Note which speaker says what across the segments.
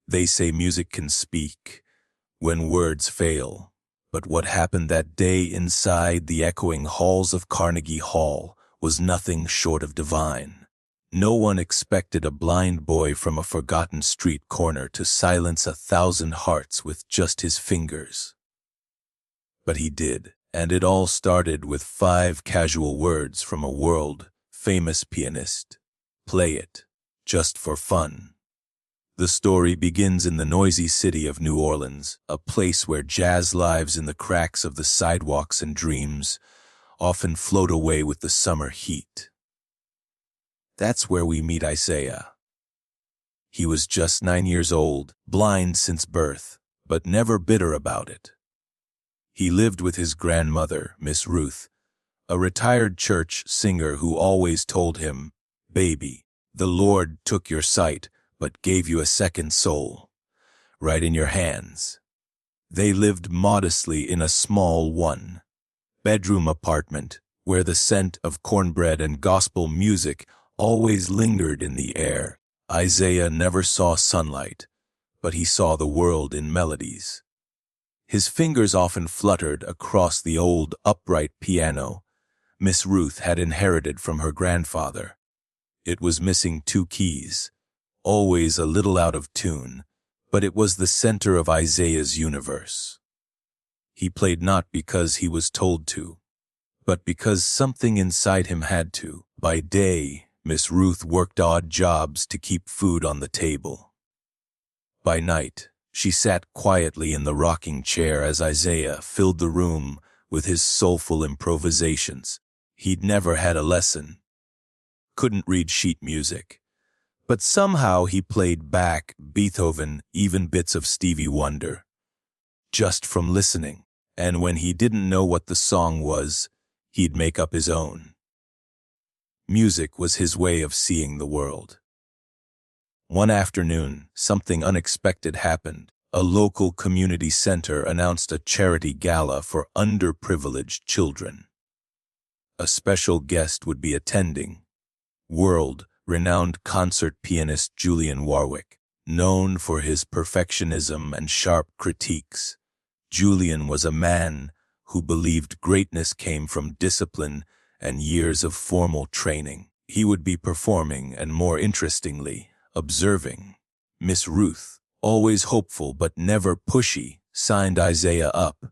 Speaker 1: They say music can speak when words fail. But what happened that day inside the echoing halls of Carnegie Hall was nothing short of divine. No one expected a blind boy from a forgotten street corner to silence 1,000 hearts with just his fingers. But he did, and it all started with 5 casual words from a world-famous pianist. Play it, just for fun. The story begins in the noisy city of New Orleans, a place where jazz lives in the cracks of the sidewalks and dreams often float away with the summer heat. That's where we meet Isaiah. He was just 9 years old, blind since birth, but never bitter about it. He lived with his grandmother, Miss Ruth, a retired church singer who always told him, "Baby, the Lord took your sight, but gave you a second soul, right in your hands." They lived modestly in a small one-bedroom apartment where the scent of cornbread and gospel music always lingered in the air. Isaiah never saw sunlight, but he saw the world in melodies. His fingers often fluttered across the old upright piano Miss Ruth had inherited from her grandfather. It was missing 2 keys, always a little out of tune, but it was the center of Isaiah's universe. He played not because he was told to, but because something inside him had to. By day, Miss Ruth worked odd jobs to keep food on the table. By night, she sat quietly in the rocking chair as Isaiah filled the room with his soulful improvisations. He'd never had a lesson, couldn't read sheet music, but somehow he played Bach, Beethoven, even bits of Stevie Wonder, just from listening. And when he didn't know what the song was, he'd make up his own. Music was his way of seeing the world. One afternoon, something unexpected happened. A local community center announced a charity gala for underprivileged children. A special guest would be attending, world-renowned concert pianist Julian Warwick. Known for his perfectionism and sharp critiques, Julian was a man who believed greatness came from discipline and years of formal training. He would be performing and, more interestingly, observing. Miss Ruth, always hopeful but never pushy, signed Isaiah up.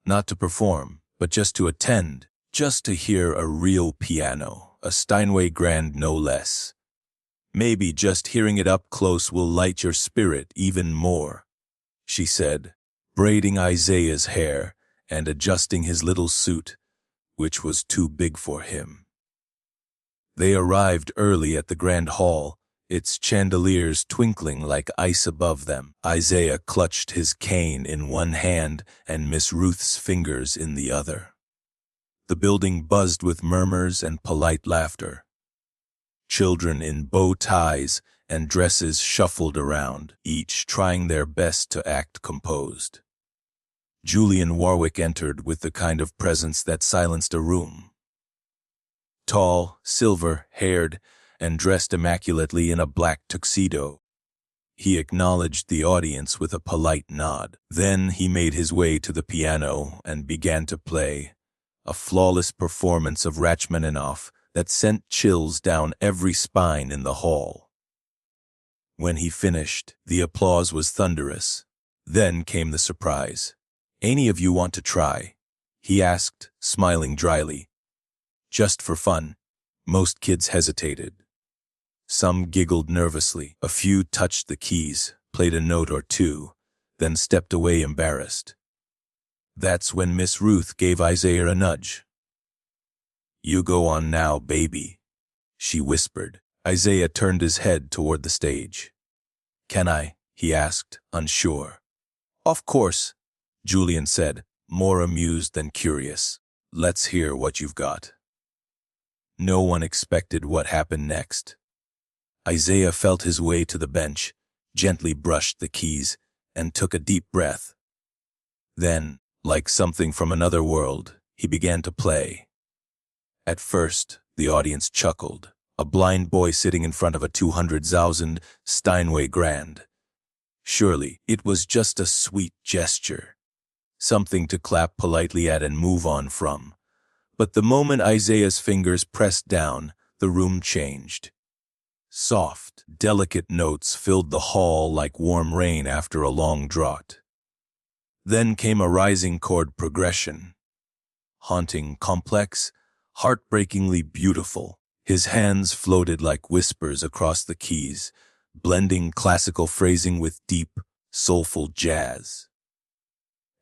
Speaker 1: Not to perform, but just to attend, just to hear a real piano, a Steinway grand no less. "Maybe just hearing it up close will light your spirit even more," she said, braiding Isaiah's hair and adjusting his little suit, which was too big for him. They arrived early at the grand hall, its chandeliers twinkling like ice above them. Isaiah clutched his cane in one hand and Miss Ruth's fingers in the other. The building buzzed with murmurs and polite laughter. Children in bow ties and dresses shuffled around, each trying their best to act composed. Julian Warwick entered with the kind of presence that silenced a room. Tall, silver-haired, and dressed immaculately in a black tuxedo, he acknowledged the audience with a polite nod. Then he made his way to the piano and began to play, a flawless performance of Rachmaninoff that sent chills down every spine in the hall. When he finished, the applause was thunderous. Then came the surprise. "Any of you want to try?" he asked, smiling dryly. "Just for fun." Most kids hesitated. Some giggled nervously. A few touched the keys, played a note or two, then stepped away embarrassed. That's when Miss Ruth gave Isaiah a nudge. "You go on now, baby," she whispered. Isaiah turned his head toward the stage. "Can I?" he asked, unsure. "Of course," Julian said, more amused than curious. "Let's hear what you've got." No one expected what happened next. Isaiah felt his way to the bench, gently brushed the keys, and took a deep breath. Then, like something from another world, he began to play. At first, the audience chuckled. A blind boy sitting in front of a 200,000 Steinway grand. Surely, it was just a sweet gesture, something to clap politely at and move on from. But the moment Isaiah's fingers pressed down, the room changed. Soft, delicate notes filled the hall like warm rain after a long drought. Then came a rising chord progression. Haunting, complex, heartbreakingly beautiful. His hands floated like whispers across the keys, blending classical phrasing with deep, soulful jazz.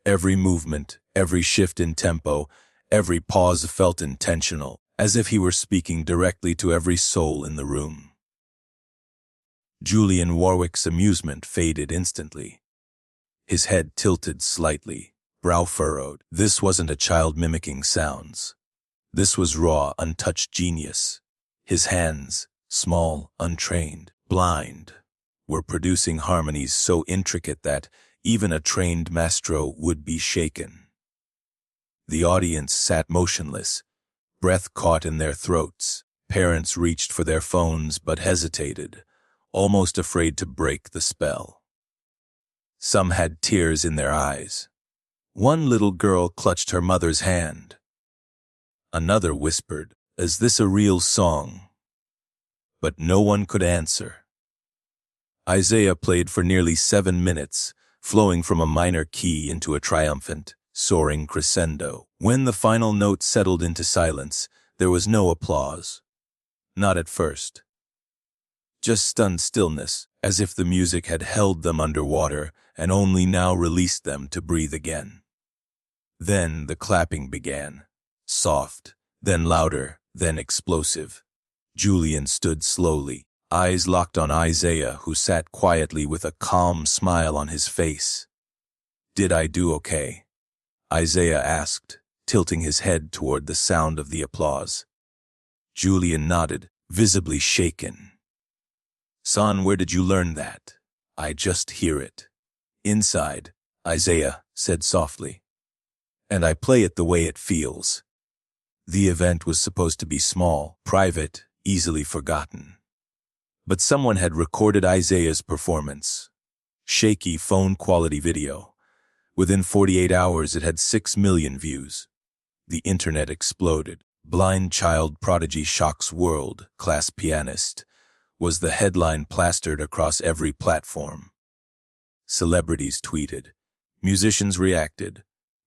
Speaker 1: Every movement, every shift in tempo, every pause felt intentional, as if he were speaking directly to every soul in the room. Julian Warwick's amusement faded instantly. His head tilted slightly, brow furrowed. This wasn't a child mimicking sounds. This was raw, untouched genius. His hands, small, untrained, blind, were producing harmonies so intricate that even a trained maestro would be shaken. The audience sat motionless, breath caught in their throats. Parents reached for their phones but hesitated, almost afraid to break the spell. Some had tears in their eyes. One little girl clutched her mother's hand. Another whispered, "Is this a real song?" But no one could answer. Isaiah played for nearly 7 minutes, flowing from a minor key into a triumphant, soaring crescendo. When the final note settled into silence, there was no applause. Not at first. Just stunned stillness, as if the music had held them underwater and only now released them to breathe again. Then the clapping began, soft, then louder, then explosive. Julian stood slowly, eyes locked on Isaiah, who sat quietly with a calm smile on his face. "Did I do okay?" Isaiah asked, tilting his head toward the sound of the applause. Julian nodded, visibly shaken. "Son, where did you learn that?" "I just hear it." "Inside," Isaiah said softly. "And I play it the way it feels." The event was supposed to be small, private, easily forgotten. But someone had recorded Isaiah's performance. Shaky phone-quality video. Within 48 hours, it had 6 million views. The internet exploded. "Blind child prodigy shocks world, class pianist," was the headline plastered across every platform. Celebrities tweeted. Musicians reacted.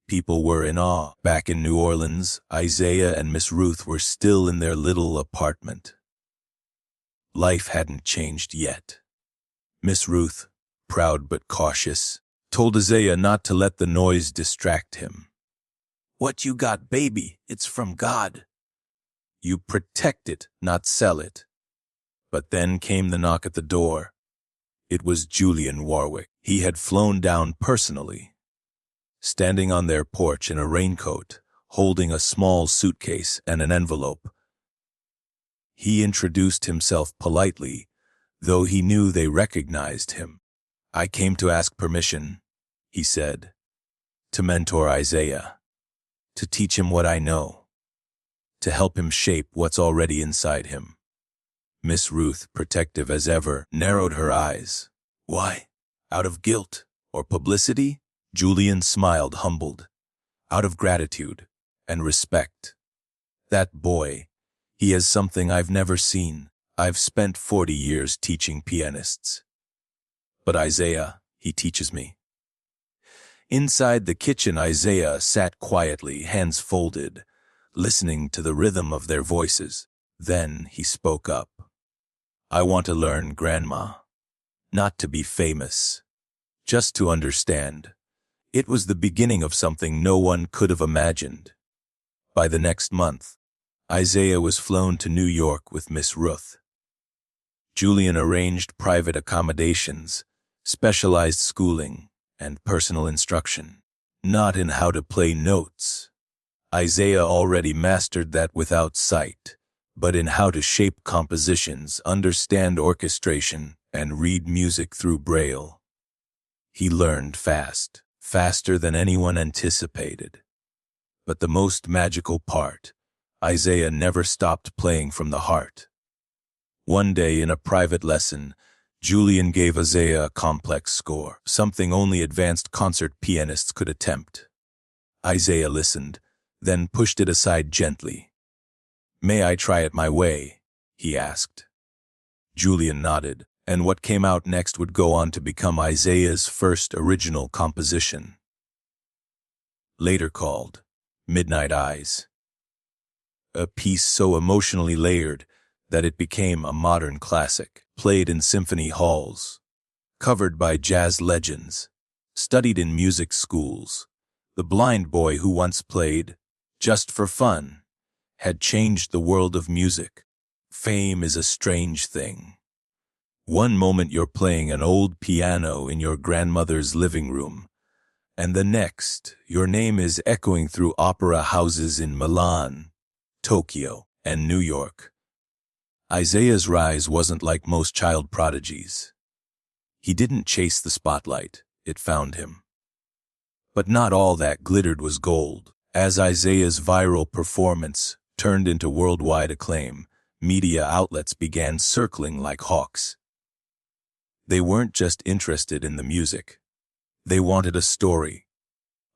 Speaker 1: People were in awe. Back in New Orleans, Isaiah and Miss Ruth were still in their little apartment. Life hadn't changed yet. Miss Ruth, proud but cautious, told Isaiah not to let the noise distract him. "What you got, baby? It's from God. You protect it, not sell it." But then came the knock at the door. It was Julian Warwick. He had flown down personally. Standing on their porch in a raincoat, holding a small suitcase and an envelope. He introduced himself politely, though he knew they recognized him. "I came to ask permission," he said, "to mentor Isaiah, to teach him what I know, to help him shape what's already inside him." Miss Ruth, protective as ever, narrowed her eyes. "Why? Out of guilt or publicity?" Julian smiled, humbled. "Out of gratitude and respect. That boy, he has something I've never seen. I've spent 40 years teaching pianists. But Isaiah, he teaches me." Inside the kitchen, Isaiah sat quietly, hands folded, listening to the rhythm of their voices. Then he spoke up. "I want to learn, Grandma. Not to be famous. Just to understand." It was the beginning of something no one could have imagined. By the next month, Isaiah was flown to New York with Miss Ruth. Julian arranged private accommodations, specialized schooling, and personal instruction. Not in how to play notes. Isaiah already mastered that without sight, but in how to shape compositions, understand orchestration, and read music through Braille. He learned fast, faster than anyone anticipated. But the most magical part, Isaiah never stopped playing from the heart. One day in a private lesson, Julian gave Isaiah a complex score, something only advanced concert pianists could attempt. Isaiah listened, then pushed it aside gently. "May I try it my way?" he asked. Julian nodded, and what came out next would go on to become Isaiah's first original composition, later called Midnight Eyes. A piece so emotionally layered that it became a modern classic, played in symphony halls, covered by jazz legends, studied in music schools. The blind boy who once played, just for fun, had changed the world of music. Fame is a strange thing. One moment you're playing an old piano in your grandmother's living room, and the next, your name is echoing through opera houses in Milan, Tokyo, and New York. Isaiah's rise wasn't like most child prodigies. He didn't chase the spotlight, it found him. But not all that glittered was gold. As Isaiah's viral performance turned into worldwide acclaim, media outlets began circling like hawks. They weren't just interested in the music. They wanted a story,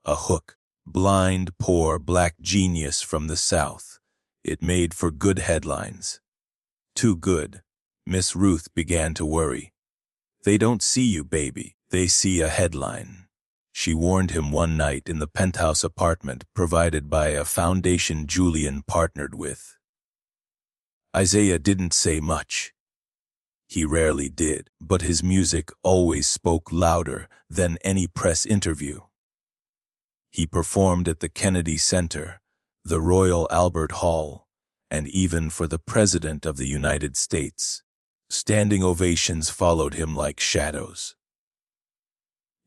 Speaker 1: a hook. Blind, poor, black genius from the South. It made for good headlines. Too good. Miss Ruth began to worry. "They don't see you, baby. They see a headline," she warned him one night in the penthouse apartment provided by a foundation Julian partnered with. Isaiah didn't say much. He rarely did, but his music always spoke louder than any press interview. He performed at the Kennedy Center, the Royal Albert Hall, and even for the President of the United States. Standing ovations followed him like shadows.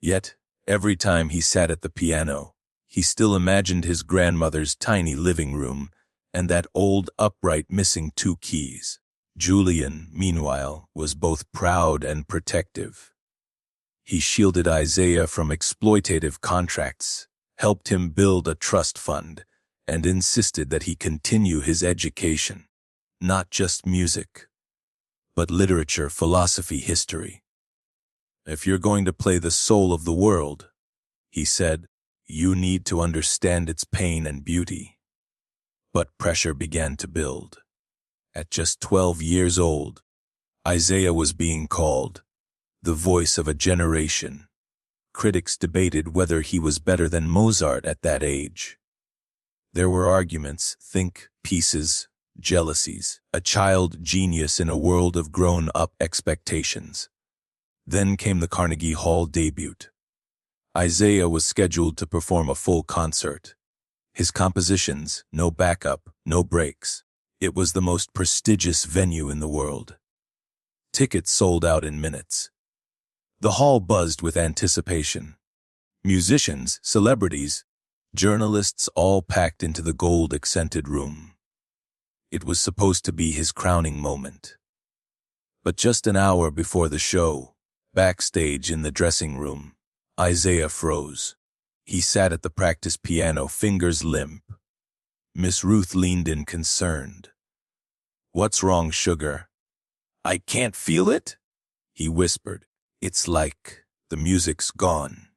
Speaker 1: Yet, every time he sat at the piano, he still imagined his grandmother's tiny living room and that old upright missing two keys. Julian, meanwhile, was both proud and protective. He shielded Isaiah from exploitative contracts, helped him build a trust fund, and insisted that he continue his education, not just music, but literature, philosophy, history. "If you're going to play the soul of the world," he said, "you need to understand its pain and beauty." But pressure began to build. At just 12 years old, Isaiah was being called the voice of a generation. Critics debated whether he was better than Mozart at that age. There were arguments, think pieces, jealousies, a child genius in a world of grown-up expectations. Then came the Carnegie Hall debut. Isaiah was scheduled to perform a full concert. His compositions, no backup, no breaks. It was the most prestigious venue in the world. Tickets sold out in minutes. The hall buzzed with anticipation. Musicians, celebrities, journalists all packed into the gold-accented room. It was supposed to be his crowning moment. But just an hour before the show, backstage in the dressing room, Isaiah froze. He sat at the practice piano, fingers limp. Miss Ruth leaned in concerned. "What's wrong, sugar?" "I can't feel it," he whispered. "It's like the music's gone."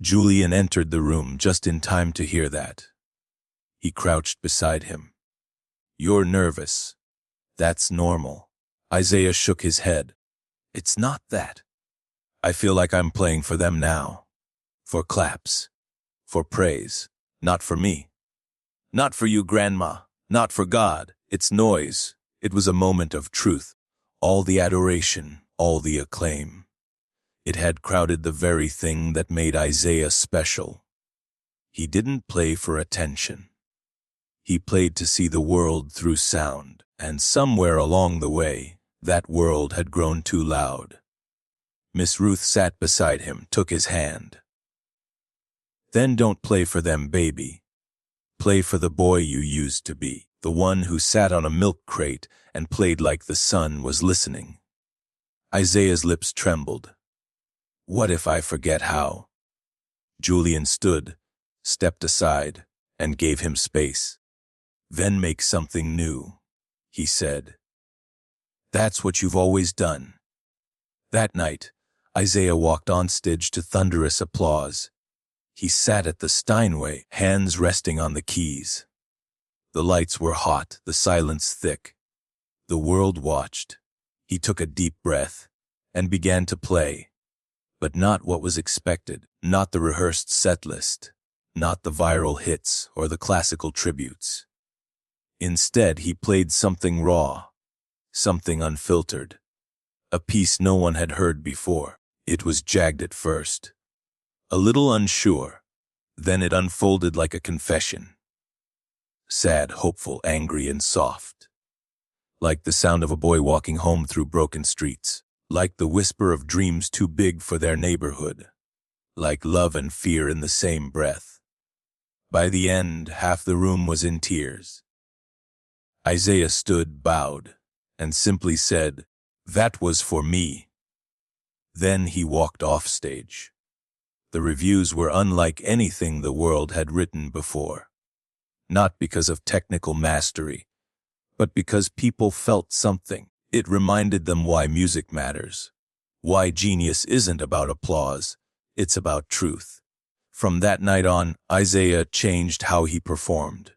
Speaker 1: Julian entered the room just in time to hear that. He crouched beside him. "You're nervous. That's normal." Isaiah shook his head. "It's not that. I feel like I'm playing for them now. For claps. For praise. Not for me. Not for you, Grandma. Not for God. It's noise." It was a moment of truth. All the adoration, all the acclaim. It had crowded the very thing that made Isaiah special. He didn't play for attention. He played to see the world through sound, and somewhere along the way, that world had grown too loud. Miss Ruth sat beside him, took his hand. "Then don't play for them, baby. Play for the boy you used to be, the one who sat on a milk crate and played like the sun was listening." Isaiah's lips trembled. "What if I forget how?" Julian stood, stepped aside, and gave him space. "Then make something new," he said. "That's what you've always done. That night, Isaiah walked on stage to thunderous applause. He sat at the Steinway, hands resting on the keys. The lights were hot, the silence thick. The world watched. He took a deep breath and began to play. But not what was expected, not the rehearsed set list, not the viral hits or the classical tributes. Instead, he played something raw, something unfiltered, a piece no one had heard before. It was jagged at first, a little unsure, then it unfolded like a confession. Sad, hopeful, angry, and soft. Like the sound of a boy walking home through broken streets. Like the whisper of dreams too big for their neighborhood. Like love and fear in the same breath. By the end, half the room was in tears. Isaiah stood, bowed, and simply said, "That was for me." Then he walked off stage. The reviews were unlike anything the world had written before. Not because of technical mastery, but because people felt something. It reminded them why music matters, why genius isn't about applause, it's about truth. From that night on, Isaiah changed how he performed.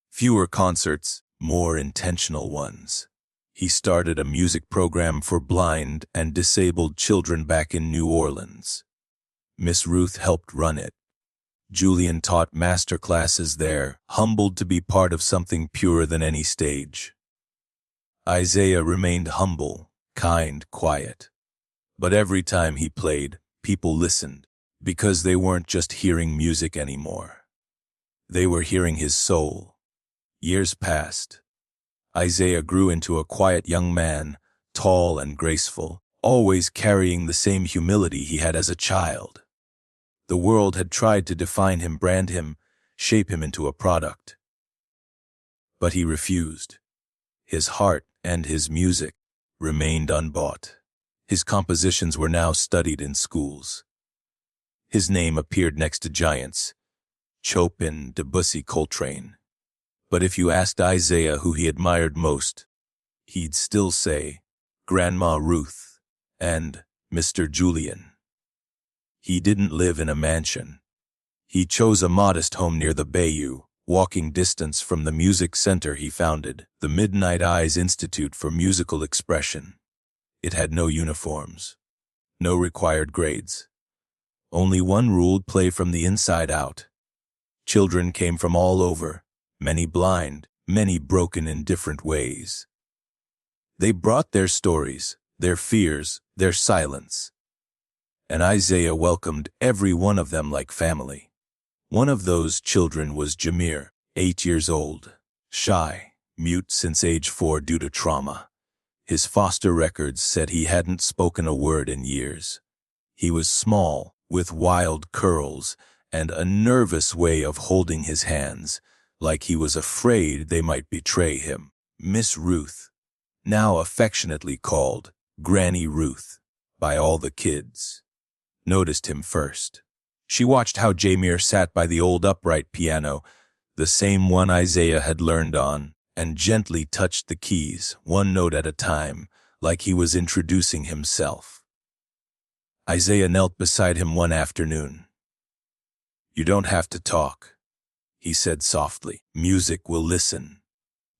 Speaker 1: Fewer concerts, more intentional ones. He started a music program for blind and disabled children back in New Orleans. Miss Ruth helped run it. Julian taught master classes there, humbled to be part of something purer than any stage. Isaiah remained humble, kind, quiet. But every time he played, people listened, because they weren't just hearing music anymore. They were hearing his soul. Years passed. Isaiah grew into a quiet young man, tall and graceful, always carrying the same humility he had as a child. The world had tried to define him, brand him, shape him into a product. But he refused. His heart and his music remained unbought. His compositions were now studied in schools. His name appeared next to giants, Chopin, Debussy, Coltrane. But if you asked Isaiah who he admired most, he'd still say Grandma Ruth and Mr. Julian. He didn't live in a mansion. He chose a modest home near the Bayou, walking distance from the music center he founded, the Midnight Eyes Institute for Musical Expression. It had no uniforms, no required grades. Only one rule: play from the inside out. Children came from all over, many blind, many broken in different ways. They brought their stories, their fears, their silence. And Isaiah welcomed every one of them like family. One of those children was Jameer, 8 years old, shy, mute since age 4 due to trauma. His foster records said he hadn't spoken a word in years. He was small, with wild curls, and a nervous way of holding his hands, like he was afraid they might betray him. Miss Ruth, now affectionately called Granny Ruth by all the kids, noticed him first. She watched how Jameer sat by the old upright piano, the same one Isaiah had learned on, and gently touched the keys, one note at a time, like he was introducing himself. Isaiah knelt beside him one afternoon. "You don't have to talk," he said softly. "Music will listen."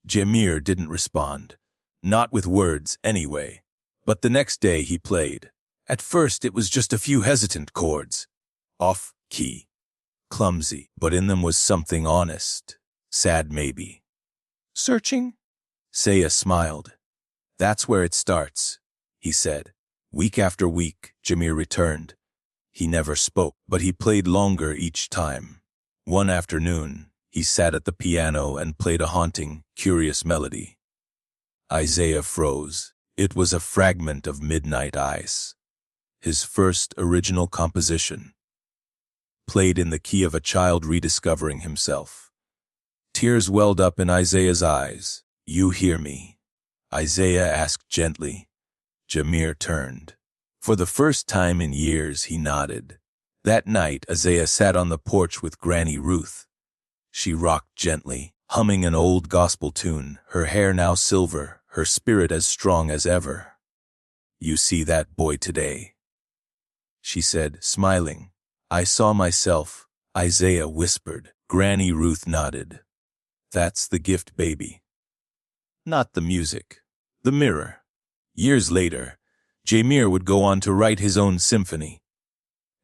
Speaker 1: Jameer didn't respond, not with words anyway, but the next day he played. At first it was just a few hesitant chords, off-key, clumsy, but in them was something honest, sad maybe. "Searching?" Saya smiled. "That's where it starts," he said. Week after week, Jameer returned. He never spoke, but he played longer each time. One afternoon, he sat at the piano and played a haunting, curious melody. Isaiah froze. It was a fragment of Midnight Eyes, his first original composition, played in the key of a child rediscovering himself. Tears welled up in Isaiah's eyes. "You hear me?" Isaiah asked gently. Jameer turned. For the first time in years, he nodded. That night, Isaiah sat on the porch with Granny Ruth. She rocked gently, humming an old gospel tune, her hair now silver, her spirit as strong as ever. "You see that boy today?" She said, smiling. "I saw myself," Isaiah whispered. Granny Ruth nodded. "That's the gift, baby. Not the music, the mirror." Years later, Jameer would go on to write his own symphony.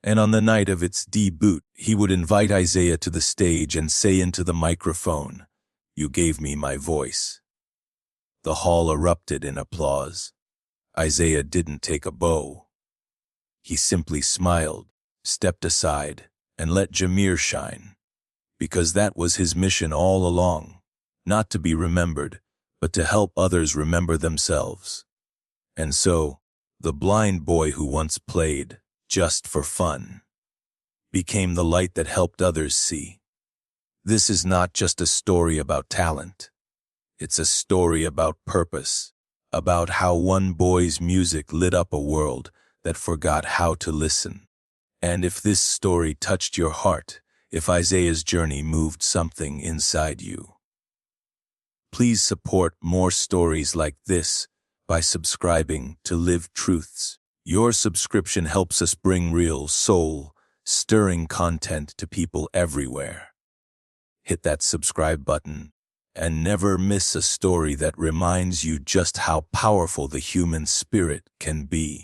Speaker 1: And on the night of its debut, he would invite Isaiah to the stage and say into the microphone, "You gave me my voice." The hall erupted in applause. Isaiah didn't take a bow. He simply smiled, stepped aside, and let Jameer shine. Because that was his mission all along, not to be remembered, but to help others remember themselves. And so, the blind boy who once played, just for fun, became the light that helped others see. This is not just a story about talent. It's a story about purpose, about how one boy's music lit up a world that forgot how to listen. And if this story touched your heart, if Isaiah's journey moved something inside you, please support more stories like this by subscribing to Live Truths. Your subscription helps us bring real, soul-stirring content to people everywhere. Hit that subscribe button and never miss a story that reminds you just how powerful the human spirit can be.